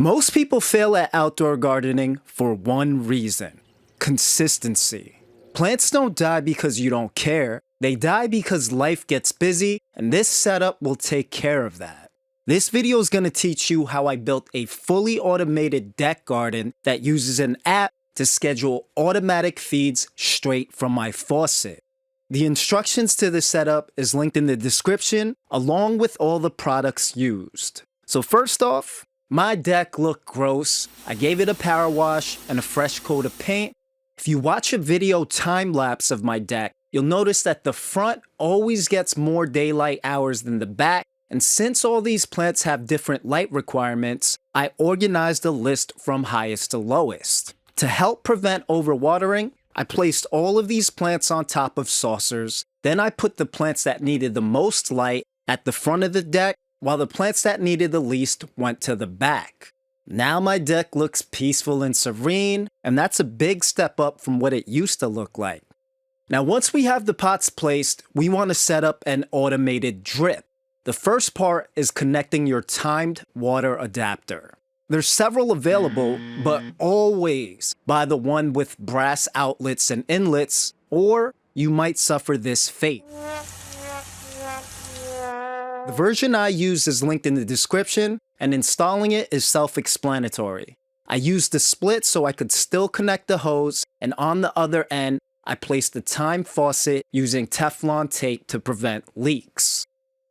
Most people fail at outdoor gardening for one reason: consistency. Plants don't die because you don't care. They die because life gets busy, and this setup will take care of that. This video is going to teach you how I built a fully automated deck garden that uses an app to schedule automatic feeds straight from my faucet. The instructions to this setup is linked in the description, along with all the products used. So first off, my deck looked gross. I gave it a power wash and a fresh coat of paint. If you watch a video time lapse of my deck, you'll notice that the front always gets more daylight hours than the back. And since all these plants have different light requirements, I organized a list from highest to lowest. To help prevent overwatering, I placed all of these plants on top of saucers. Then I put the plants that needed the most light at the front of the deck, while the plants that needed the least went to the back. Now my deck looks peaceful and serene, and that's a big step up from what it used to look like. Now once we have the pots placed, we want to set up an automated drip. The first part is connecting your timed water adapter. There's several available, but always buy the one with brass outlets and inlets, or you might suffer this fate. The version I use is linked in the description, and installing it is self-explanatory. I used the split so I could still connect the hose, and on the other end, I placed the time faucet using Teflon tape to prevent leaks.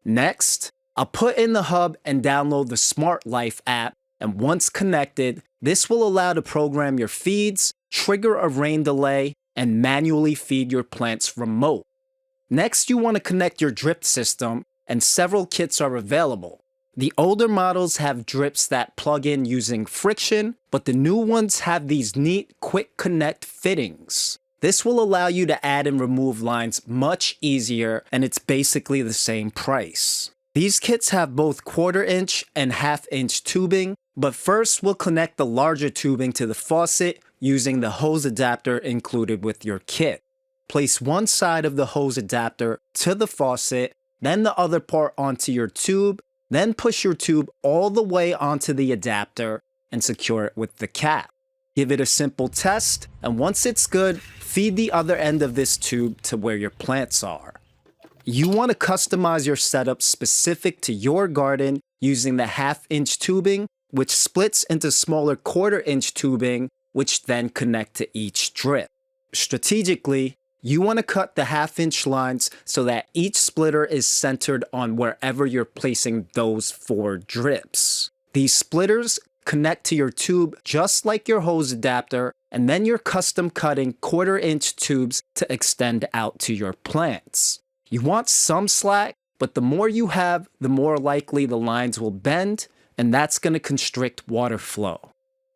Next, I'll put in the hub and download the Smart Life app, and once connected, this will allow to program your feeds, trigger a rain delay, and manually feed your plants remote. Next, you want to connect your drip system, and several kits are available. The older models have drips that plug in using friction, but the new ones have these neat quick connect fittings. This will allow you to add and remove lines much easier, and it's basically the same price. These kits have both 1/4 inch and 1/2 inch tubing, but first we'll connect the larger tubing to the faucet using the hose adapter included with your kit. Place one side of the hose adapter to the faucet, then the other part onto your tube, then push your tube all the way onto the adapter and secure it with the cap. Give it a simple test, and once it's good, feed the other end of this tube to where your plants are. You want to customize your setup specific to your garden using the 1/2 inch tubing, which splits into smaller 1/4 inch tubing, which then connect to each drip. Strategically, you want to cut the 1/2 inch lines so that each splitter is centered on wherever you're placing those 4 drips. These splitters connect to your tube just like your hose adapter, and then you're custom cutting 1/4 inch tubes to extend out to your plants. You want some slack, but the more you have, the more likely the lines will bend, and that's going to constrict water flow.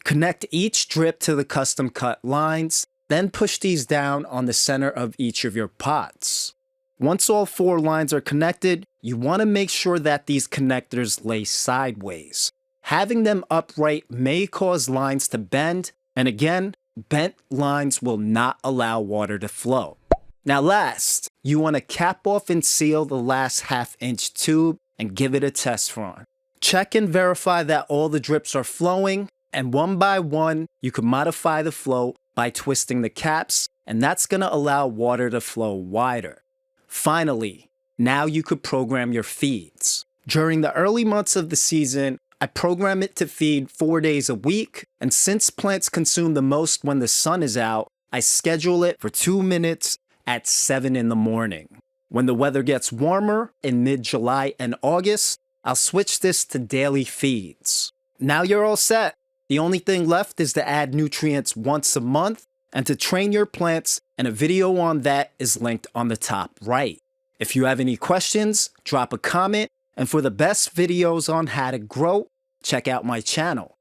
Connect each drip to the custom cut lines, then push these down on the center of each of your pots. Once all 4 lines are connected, you want to make sure that these connectors lay sideways. Having them upright may cause lines to bend, and again, bent lines will not allow water to flow. Now last, you want to cap off and seal the last 1/2 inch tube and give it a test run. Check and verify that all the drips are flowing, and one by one, you can modify the flow by twisting the caps, and that's going to allow water to flow wider. Finally, now you could program your feeds. During the early months of the season, I program it to feed 4 days a week, and since plants consume the most when the sun is out, I schedule it for 2 minutes at 7 in the morning. When the weather gets warmer in mid-July and August, I'll switch this to daily feeds. Now you're all set. The only thing left is to add nutrients once a month and to train your plants, and a video on that is linked on the top right. If you have any questions, drop a comment, and for the best videos on how to grow, check out my channel.